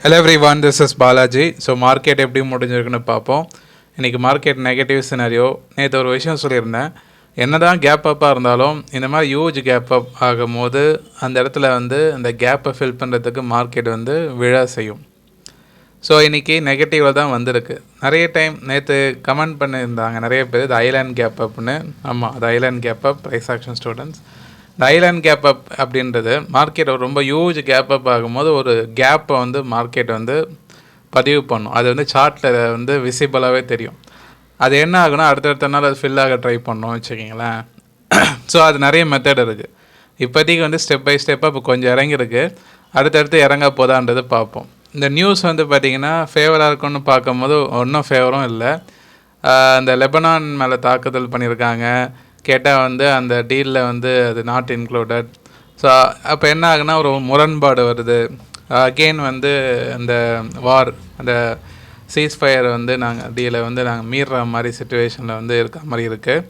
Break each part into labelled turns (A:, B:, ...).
A: Hello everyone, this is Balaji. So market எப்படி முடிஞ்சிருக்குன்னு பார்ப்போம். இன்றைக்கி மார்க்கெட் நெகட்டிவ் சினாரியோ. நேற்று ஒரு விஷயம் சொல்லியிருந்தேன், என்ன தான் கேப் அப்பாக இருந்தாலும் இந்த மாதிரி ஹியூஜ் கேப் அப் ஆகும்போது அந்த இடத்துல வந்து அந்த கேப்பை ஃபில் பண்ணுறதுக்கு மார்க்கெட் வந்து விழா செய்யும். ஸோ இன்றைக்கி நெகட்டிவாக தான் வந்திருக்கு. நிறைய டைம் நேற்று கமெண்ட் பண்ணியிருந்தாங்க நிறைய பேர், இது ஐலாண்ட் கேப் அப்னு. ஆமாம், அது island gap up. Price action students, இந்த ஐலாண்ட் கேப் அப் அப்படின்றது மார்க்கெட் ரொம்ப ஹியூஜ் கேப் அப் ஆகும்போது ஒரு கேப்பை வந்து மார்க்கெட் வந்து பதிவு பண்ணும். அது வந்து சார்ட்டில் வந்து விசிபிளாகவே தெரியும். அது என்ன ஆகுனா அடுத்தடுத்த நாள் அது ஃபில் ஆக ட்ரை பண்ணோம் வச்சுக்கிங்களேன். ஸோ அது நிறைய மெத்தட் இருக்குது. இப்போதைக்கு வந்து ஸ்டெப் பை ஸ்டெப்பாக இப்போ கொஞ்சம் இறங்கிருக்கு, அடுத்தடுத்து இறங்க போதான்றது பார்ப்போம். இந்த நியூஸ் வந்து பார்த்திங்கன்னா ஃபேவராக இருக்குன்னு பார்க்கும்போது ஒன்றும் ஃபேவரும் இல்லை. அந்த லெபனான் மேலே தாக்குதல் பண்ணியிருக்காங்க. கேட்டால் வந்து அந்த டீலில் வந்து அது நாட் இன்க்ளூடட். ஸோ அப்போ என்ன ஆகுனா ஒரு முரண்பாடு வருது. அகெயின் வந்து அந்த வார், அந்த சீஸ்ஃபயர் வந்து நாங்கள் டீலை வந்து நாங்கள் மீறுற மாதிரி சுச்சுவேஷனில் வந்து இருக்க மாதிரி இருக்குது.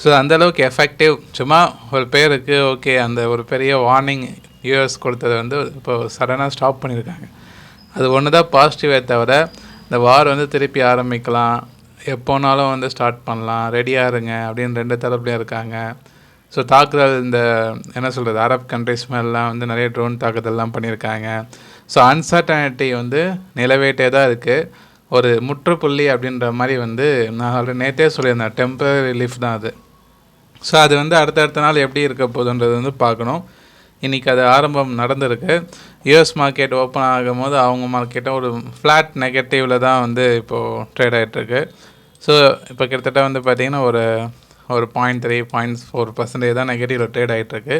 A: ஸோ அந்தளவுக்கு எஃபெக்டிவ். சும்மா ஒரு பேருக்கு ஓகே, அந்த ஒரு பெரிய வார்னிங் யூஎஸ் கொடுத்ததை வந்து இப்போ சடனாக ஸ்டாப் பண்ணியிருக்காங்க. அது ஒன்று தான் பாசிட்டிவே தவிர, இந்த வார் வந்து திருப்பி ஆரம்பிக்கலாம், எப்போனாலும் வந்து ஸ்டார்ட் பண்ணலாம், ரெடியாக இருங்க அப்படின்னு ரெண்டு தரப்புலையும் இருக்காங்க. ஸோ தாக்குதல் இந்த என்ன சொல்கிறது, அரப் கண்ட்ரிஸ் மேலாம் வந்து நிறைய ட்ரோன் தாக்குதல்லாம் பண்ணியிருக்காங்க. ஸோ அன்சர்டனிட்டி வந்து நிலவேட்டே தான் இருக்குது. ஒரு முற்றுப்புள்ளி அப்படின்ற மாதிரி வந்து நான் ஆல்ரெடி நேற்றே சொல்லியிருந்தேன், டெம்பரரி ரிலீஃப் தான் அது. ஸோ அது வந்து அடுத்தடுத்த நாள் எப்படி இருக்க போகுதுன்றது வந்து பார்க்கணும். இன்றைக்கி அது ஆரம்பம் நடந்திருக்கு. யூஎஸ் மார்க்கெட் ஓப்பன் ஆகும் போது அவங்க மார்க்கெட்டும் ஒரு ஃப்ளாட் நெகட்டிவில் தான் வந்து இப்போது ட்ரேட் ஆகிட்டுருக்கு. ஸோ இப்போ கிட்டத்தட்ட வந்து பார்த்திங்கன்னா ஒரு 0.3-0.4% தான் நெகட்டிவில் ட்ரேட் ஆகிட்டுருக்கு.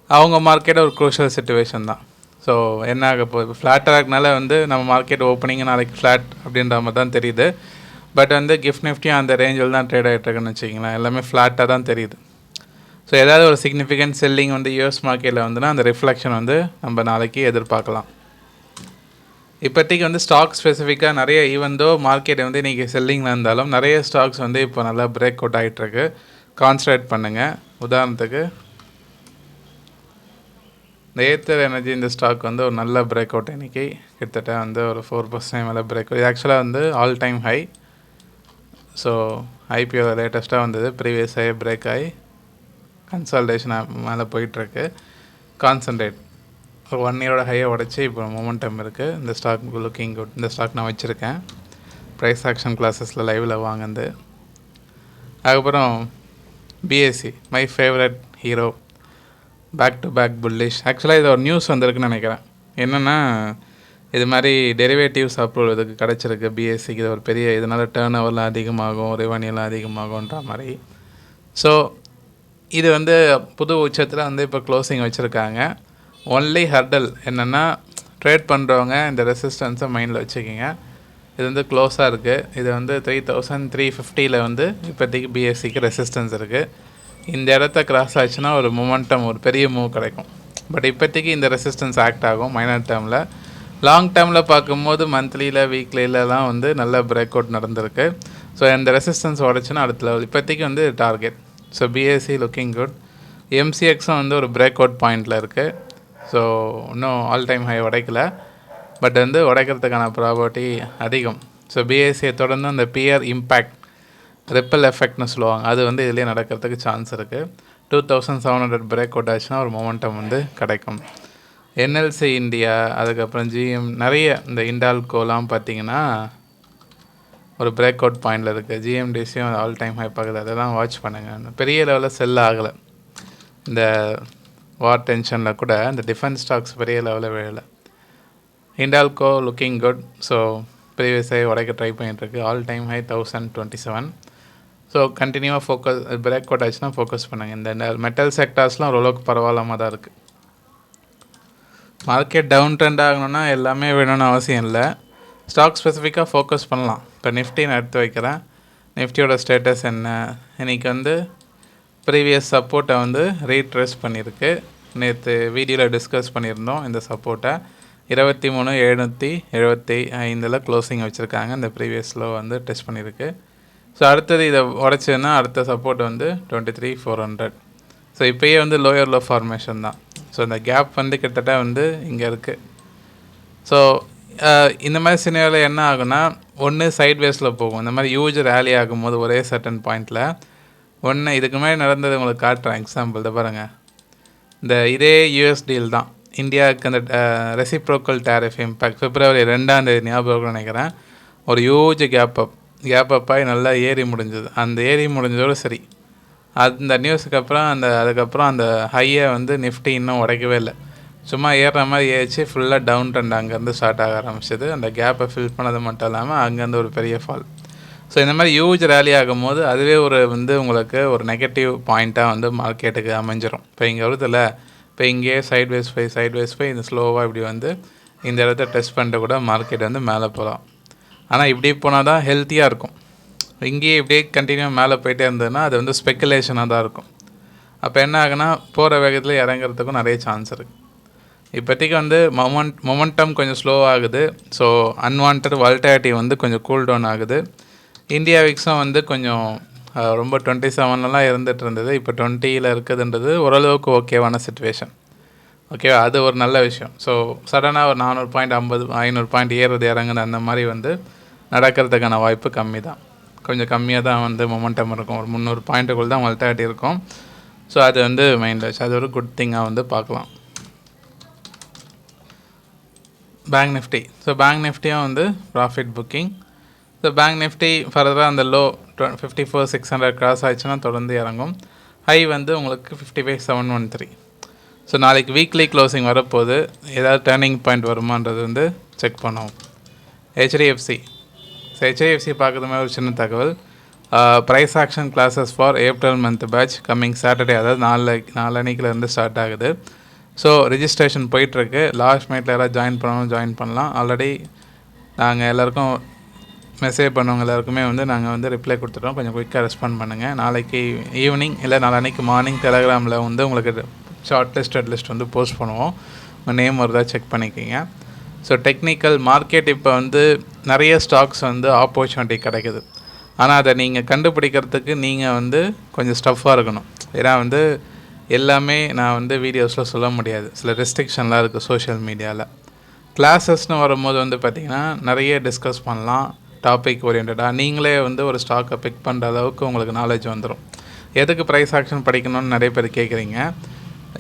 A: அவங்க மார்க்கெட் ஒரு க்ரூஷியல் சிச்சுவேஷன் தான். ஸோ என்ன ஆக போகுது, ஃப்ளாட்டாக இருக்கனால வந்து நம்ம மார்க்கெட் ஓப்பனிங் நாளைக்கு ஃப்ளாட் அப்படின்ற மாதிரி தான் தெரியுது. பட் வந்து கிஃப்ட் நிஃப்டியும் அந்த ரேஞ்சில் தான் ட்ரேட் ஆகிட்டுருக்குன்னு வச்சிங்களேன். எல்லாமே ஃப்ளாட்டாக தான் தெரியுது. ஸோ ஏதாவது ஒரு சிக்னிஃபிகண்ட் செல்லிங் வந்து யூஎஸ் மார்க்கெட்டில் வந்துன்னா அந்த ரிஃப்ளெக்ஷன் வந்து நம்ம நாளைக்கு எதிர்பார்க்கலாம். இப்போதைக்கு வந்து ஸ்டாக் ஸ்பெசிஃபிக்காக நிறைய ஈவந்தோ மார்க்கெட் வந்து இன்றைக்கி செல்லிங்கில் இருந்தாலும் நிறைய ஸ்டாக்ஸ் வந்து இப்போ நல்லா பிரேக் அவுட் ஆகிட்டுருக்கு. கான்சன்ட்ரேட் பண்ணுங்கள். உதாரணத்துக்கு இந்த ஏத்தர் எனர்ஜி, இந்த ஸ்டாக் வந்து ஒரு நல்ல பிரேக் அவுட். இன்றைக்கி கிட்டத்தட்ட வந்து ஒரு 4% மேலே பிரேக் அவுட். இது ஆக்சுவலாக வந்து all time high. So IPO லேட்டஸ்ட்டாக வந்தது, ப்ரீவியஸ் ஹை பிரேக் ஆகி கன்சால்டேஷன் மேலே போயிட்டுருக்கு. கான்சன்ட்ரேட் ஒரு 1 இயரோட ஹையை உடச்சி இப்போ மொமெண்டம் இருக்குது. இந்த ஸ்டாக் லுக்கிங் குட். இந்த ஸ்டாக் நான் வச்சுருக்கேன். ப்ரைஸ் ஆக்ஷன் கிளாஸஸில் லைவில் வாங்குது. அதுக்கப்புறம் PSC, my favourite hero, back to back bullish. ஆக்சுவலாக இது ஒரு நியூஸ் வந்திருக்குன்னு நினைக்கிறேன். என்னென்னா இது மாதிரி டெரிவேட்டிவ்ஸ் அப்ரூவல் இதுக்கு கிடச்சிருக்கு பிஎஸ்சிக்கு. இது ஒரு பெரிய, இதனால் டேர்ன் ஓவர்லாம் அதிகமாகும், ரெவன்யூலாம் அதிகமாகுன்ற மாதிரி. ஸோ இது வந்து புது உச்சத்தில் வந்து இப்போ க்ளோசிங் வச்சுருக்காங்க. ஒன்லி ஹர்டல் என்னென்னா ட்ரேட் பண்ணுறவங்க இந்த ரெசிஸ்டன்ஸை மைண்டில் வச்சுக்கிங்க. இது வந்து க்ளோஸாக இருக்குது. இது வந்து 3350 வந்து இப்போதைக்கு பிஎஸ்சிக்கு ரெசிஸ்டன்ஸ் இருக்குது. இந்த இடத்த கிராஸ் ஆச்சுன்னா ஒரு மொமெண்டம், ஒரு பெரிய மூவ் கிடைக்கும். பட் இப்போதைக்கு இந்த ரெசிஸ்டன்ஸ் ஆக்ட் ஆகும் மைனர் டேர்மில். லாங் டேர்மில் பார்க்கும்போது மந்த்லியில் வீக்லியிலலாம் வந்து நல்ல பிரேக் அவுட் நடந்திருக்கு. ஸோ இந்த ரெசிஸ்டன்ஸ் உடச்சுன்னா அடுத்த லெவல். இப்போதைக்கு வந்து target. So BSE looking good. எம்சிஎக்ஸும் வந்து ஒரு பிரேக் அவுட் பாயிண்டில் இருக்குது. ஸோ இன்னும் ஆல் டைம் ஹை உடைக்கல, பட் வந்து உடைக்கிறதுக்கான ப்ராபர்ட்டி அதிகம். ஸோ பிஎஸ்சியை தொடர்ந்து அந்த பிஆர் இம்பேக்ட், ரிப்பல் எஃபெக்ட்னு சொல்லுவாங்க, அது வந்து இதுலேயே நடக்கிறதுக்கு சான்ஸ் இருக்குது. 2700 பிரேக் அவுட் ஆச்சுன்னா ஒரு மொமெண்டம் வந்து கிடைக்கும். என்எல்சி இந்தியா, அதுக்கப்புறம் ஜிஎம், நிறைய இந்த இண்டால்கோலாம் பார்த்திங்கன்னா ஒரு பிரேக் அவுட் பாயிண்டில் இருக்குது. ஜிஎம்டிசியும் ஆல் டைம் ஹை பார்க்குது. அதெல்லாம் வாட்ச் பண்ணுங்கள். பெரிய லெவலில் செல் ஆகலை. இந்த வார் டென்ஷனில் கூட இந்த டிஃபென்ஸ் ஸ்டாக்ஸ் பெரிய லெவலில் விழலை. Hindalco looking good. So previous high உடைக்க ட்ரை பண்ணிகிட்ருக்கு. All time high 1027. ஸோ கண்டினியூவாக ஃபோக்கஸ், பிரேக் அவுட் ஆச்சுன்னா ஃபோக்கஸ் பண்ணுங்கள். இந்த மெட்டல் செக்டார்ஸ்லாம் ஓரளவுக்கு பரவாயில்லாமல் தான் இருக்குது. மார்க்கெட் டவுன் ட்ரெண்ட் ஆகணும்னா எல்லாமே வேணும்னு அவசியம் இல்லை. ஸ்டாக் ஸ்பெசிஃபிக்காக ஃபோக்கஸ் பண்ணலாம். இப்போ நிஃப்டி நான் எடுத்து வைக்கிறேன். நிஃப்டியோட ஸ்டேட்டஸ் என்ன, இன்றைக்கி வந்து ப்ரீவியஸ் சப்போர்ட்டை வந்து ரீட்ரேஸ் பண்ணியிருக்கு. நேற்று வீடியோவில் டிஸ்கஸ் பண்ணியிருந்தோம் இந்த சப்போர்ட்டை. 23,775 க்ளோசிங் வச்சுருக்காங்க. இந்த ப்ரீவியஸ் லோ வந்து டெஸ்ட் பண்ணியிருக்கு. ஸோ அடுத்தது இதை உடச்சதுன்னா அடுத்த சப்போர்ட் வந்து 23,400. ஸோ இப்போயே வந்து லோயர் லோ ஃபார்மேஷன் தான். ஸோ இந்த கேப் வந்து கிட்டத்தட்ட வந்து இங்கே இருக்குது. ஸோ இந்த மாதிரி சினிமாவில் என்ன ஆகுனா, ஒன்று சைட்வேஸில் போகும். இந்த மாதிரி ஹியூஜ் ரேலி ஆகும்போது ஒரே சர்டன் பாயிண்டில் ஒன்று இதுக்கு முன்னாடி நடந்தது உங்களுக்கு காட்டுறேன் எக்ஸாம்பிள். இதை பாருங்கள், இந்த இதே யூஎஸ் டீல் தான் இந்தியாவுக்கு அந்த ரெசிப்ரோக்கல் டேரிஃப் இம்பேக்ட் February 2 ஞாபகம் நினைக்கிறேன். ஒரு ஹியூஜ் கேப் அப் ஆகி நல்லா ஏறி முடிஞ்சது. அந்த ஏறி முடிஞ்சதோடு சரி, அந்த நியூஸுக்கு அப்புறம் அதுக்கப்புறம் அந்த ஹையை வந்து நிஃப்டி இன்னும் உடைக்கவே இல்லை. சும்மா ஏறுற மாதிரி ஏறிச்சு, ஃபுல்லாக டவுன் ட்ரெண்ட் அங்கேருந்து ஸ்டார்ட் ஆக ஆரம்பிச்சது. அந்த கேப்பை ஃபில் பண்ணது மட்டும் இல்லாமல் அங்கேருந்து ஒரு பெரிய ஃபால். ஸோ இந்த மாதிரி ஹியூஜ் ரேலி ஆகும்போது அதுவே ஒரு வந்து உங்களுக்கு ஒரு நெகட்டிவ் பாயிண்ட்டாக வந்து மார்க்கெட்டுக்கு அமைஞ்சிரும். இப்போ இங்கே வருதில்ல, இப்போ இங்கேயே சைட்வேஸ் போய் இந்த ஸ்லோவாக இப்படி வந்து இந்த இடத்த டெஸ்ட் பண்ணிட்டு கூட மார்க்கெட் வந்து மேலே போகலாம். ஆனால் இப்படி போனால் தான் ஹெல்த்தியாக இருக்கும். இங்கேயே இப்படியே கண்டினியூ மேலே போயிட்டே இருந்ததுன்னா அது வந்து ஸ்பெக்குலேஷனாக தான் இருக்கும். அப்போ என்ன ஆகுனா, போகிற வேகத்தில் இறங்குறதுக்கும் நிறைய சான்ஸ் இருக்குது. இப்போதைக்கு வந்து மொமெண்டம் கொஞ்சம் ஸ்லோ ஆகுது. ஸோ அன்வான்ட் வால்டாலிட்டி வந்து கொஞ்சம் கூல் டவுன் ஆகுது. இந்தியா விக்ஸும் வந்து கொஞ்சம் ரொம்ப 27 இருந்துகிட்டு இருந்தது. இப்போ 20 இருக்குதுன்றது ஓரளவுக்கு ஓகேவான சிச்சுவேஷன். ஓகேவா, அது ஒரு நல்ல விஷயம். ஸோ சடனாக ஒரு 400 பாயிண்ட் 500 பாயிண்ட் ஏறுறது இறங்குது அந்த மாதிரி வந்து நடக்கிறதுக்கான வாய்ப்பு கம்மி தான். கொஞ்சம் கம்மியாக தான் வந்து மொமெண்டம் இருக்கும். ஒரு 300 பாயிண்ட்டுக்குள் தான் வால்டாலிட்டி இருக்கும். ஸோ அது வந்து மைண்டில் வச்சு அது ஒரு குட் திங்காக வந்து பார்க்கலாம். Bank Nifty. ஸோ பேங்க் நிஃப்டியும் வந்து profit booking. So bank Nifty ஃபர்தராக அந்த லோ 54,600 கிராஸ் ஆயிடுச்சுன்னா தொடர்ந்து இறங்கும். ஹை வந்து உங்களுக்கு 55,713. ஸோ நாளைக்கு வீக்லி க்ளோசிங் வரப்போது, ஏதாவது டேர்னிங் பாயிண்ட் வருமானது வந்து செக் பண்ணுவோம். ஹெச்டிஎஃப்சி. ஸோ ஹெச்டிஎஃப்சி பார்க்குறது மாதிரி ஒரு சின்ன தகவல். Price action classes for April month batch coming Saturday, அதாவது நாளன்னைக்குலேருந்து ஸ்டார்ட் ஆகுது. ஸோ ரிஜிஸ்ட்ரேஷன் போயிட்டுருக்கு. லாஸ்ட் மினிட்ல யாராவது ஜாயின் பண்ணலாம். ஆல்ரெடி நாங்கள் எல்லாருக்கும் மெசேஜ் பண்ணவங்க எல்லாருக்குமே வந்து நாங்கள் வந்து ரிப்ளை கொடுத்துட்டோம். கொஞ்சம் குயிக்காக ரெஸ்பாண்ட் பண்ணுங்கள். நாளைக்கு ஈவினிங் இல்லை நாளன்னைக்கு மார்னிங் டெலகிராமில் வந்து உங்களுக்கு ஷார்ட் லிஸ்ட் ரெட் லிஸ்ட் வந்து போஸ்ட் பண்ணுவோம். உங்கள் நேம் வருதா செக் பண்ணிக்கிங்க. ஸோ டெக்னிக்கல் மார்க்கெட் இப்போ வந்து நிறைய ஸ்டாக்ஸ் வந்து ஆப்பர்ச்சுனிட்டி கிடைக்குது. ஆனால் அதை நீங்கள் கண்டுபிடிக்கிறதுக்கு நீங்கள் வந்து கொஞ்சம் ஸ்டஃப்பாக இருக்கணும். ஏன்னா வந்து எல்லாமே நான் வந்து வீடியோஸில் சொல்ல முடியாது. சில ரெஸ்ட்ரிக்ஷன்லாம் இருக்குது சோஷியல் மீடியாவில். கிளாஸஸ்னு வரும்போது வந்து பார்த்திங்கன்னா நிறைய டிஸ்கஸ் பண்ணலாம். டாபிக் ஓரியன்டாக நீங்களே வந்து ஒரு ஸ்டாக்கை பிக் பண்ணுற அளவுக்கு உங்களுக்கு நாலேஜ் வந்துடும். எதுக்கு ப்ரைஸ் ஆக்ஷன் படிக்கணும்னு நிறைய பேர் கேட்குறீங்க.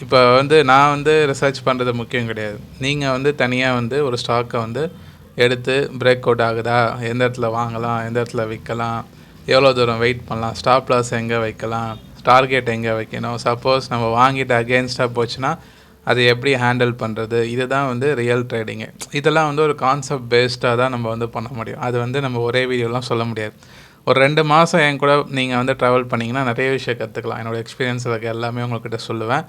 A: இப்போ வந்து நான் வந்து ரிசர்ச் பண்ணுறது முக்கியம் கிடையாது. நீங்கள் வந்து தனியாக வந்து ஒரு ஸ்டாக்கை வந்து எடுத்து பிரேக் அவுட் ஆகுதா, எந்த இடத்துல வாங்கலாம், எந்த இடத்துல விற்கலாம், எவ்வளோ தூரம் வெயிட் பண்ணலாம், ஸ்டாப் லாஸ் எங்கே வைக்கலாம், டார்கெட் எங்கே வைக்கணும், சப்போஸ் நம்ம வாங்கிட்டு அகெயின்ஸ்டாக போச்சுன்னா அது எப்படி ஹேண்டில் பண்ணுறது, இதுதான் வந்து ரியல் ட்ரேடிங்கு. இதெல்லாம் வந்து ஒரு கான்செப்ட் பேஸ்டாக தான் நம்ம வந்து பண்ண முடியும். அது வந்து நம்ம ஒரே வீடியோலாம் சொல்ல முடியாது. ஒரு 2 மாதம் என் கூட நீங்கள் வந்து ட்ராவல் பண்ணிங்கன்னா நிறைய விஷயம் கற்றுக்கலாம். என்னோடய எக்ஸ்பீரியன்ஸ் இருக்க எல்லாமே உங்கள்கிட்ட சொல்லுவேன்.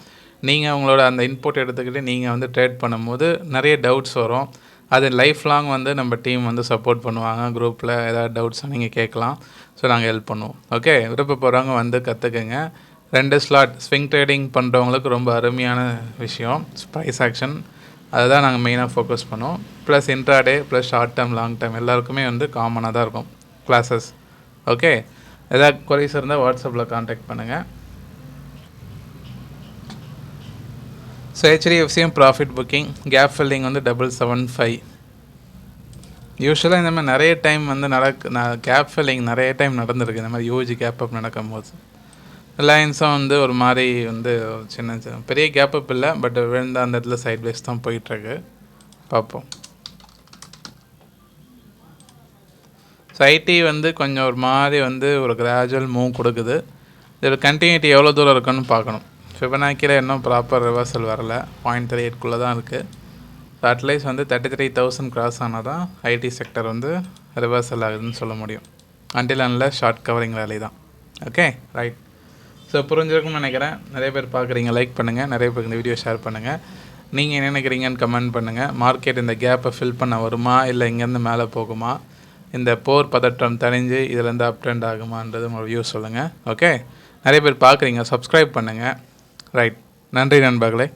A: நீங்கள் உங்களோட அந்த இன்புட் எடுத்துக்கிட்டு நீங்கள் வந்து ட்ரேட் பண்ணும்போது நிறைய டவுட்ஸ் வரும். அது லைஃப் லாங் வந்து நம்ம டீம் வந்து சப்போர்ட் பண்ணுவாங்க. குரூப்பில் ஏதாவது டவுட்ஸை நீங்கள் கேட்கலாம். ஸோ நாங்கள் ஹெல்ப் பண்ணுவோம். ஓகே, விருப்ப போகிறவங்க வந்து கற்றுக்குங்க. 2 ஸ்லாட் ஸ்விங் ட்ரேடிங் பண்ணுறவங்களுக்கு ரொம்ப அருமையான விஷயம் ப்ரைஸ் ஆக்ஷன். அதை தான் நாங்கள் மெயினாக ஃபோக்கஸ் பண்ணுவோம். Plus intraday plus short term long term எல்லாருக்குமே வந்து காமனாக தான் இருக்கும் கிளாஸஸ். ஓகே, எதாவது குறைஸ் இருந்தால் வாட்ஸ்அப்பில் கான்டாக்ட் பண்ணுங்கள். ஸோ ஹெச்டிஎஃப்சியும் ப்ராஃபிட் புக்கிங், கேப் ஃபில்லிங் வந்து 775. யூஸ்வலாக இந்த மாதிரி நிறைய டைம் வந்து கேப் ஃபில்லிங் நிறைய டைம் நடந்திருக்கு. இந்த மாதிரி யூஜி கேப் அப் நடக்கும்போது ரிலையன்ஸும் வந்து ஒரு மாதிரி வந்து சின்ன பெரிய கேப் அப் இல்லை, பட் விழுந்த அந்த இடத்துல சைட் வேஸ் தான் போயிட்டுருக்கு. பார்ப்போம். ஸோ ஐடி வந்து கொஞ்சம் ஒரு மாதிரி வந்து ஒரு கிராஜுவல் மூவ் கொடுக்குது. இதில் கண்டினியூட்டி எவ்வளோ தூரம் இருக்குன்னு பார்க்கணும். ஃபிபனாக்கியில் இன்னும் ப்ராப்பர் ரிவர்சல் வரல, 0.38 தான் இருக்குது. ஸோ அட்லீஸ்ட் வந்து 33,000 கிராஸ் ஆனால் தான் ஐடி செக்டர் வந்து ரிவர்சல் ஆகுதுன்னு சொல்ல முடியும். அன்டில் அன்லெஸ் ஷார்ட் கவரிங் வேலை தான். Okay, right. ஸோ புரிஞ்சிருக்கும்னு நினைக்கிறேன். நிறைய பேர் பார்க்குறீங்க, லைக் பண்ணுங்கள். நிறைய பேருக்கு இந்த வீடியோ ஷேர் பண்ணுங்கள். நீங்கள் என்ன நினைக்கிறீங்கன்னு கமெண்ட் பண்ணுங்கள். மார்க்கெட் இந்த கேப்பை ஃபில் பண்ண வருமா, இல்லை இங்கேருந்து மேலே போகுமா, இந்த போர் பதட்டம் தணிஞ்சு இதிலேருந்து அப் ட்ரெண்ட் ஆகுமான்றது உங்களோட வியூ சொல்லுங்கள். ஓகே, நிறைய பேர் பார்க்குறீங்க, சப்ஸ்கிரைப் பண்ணுங்கள். ரைட், நன்றி நண்பர்களே.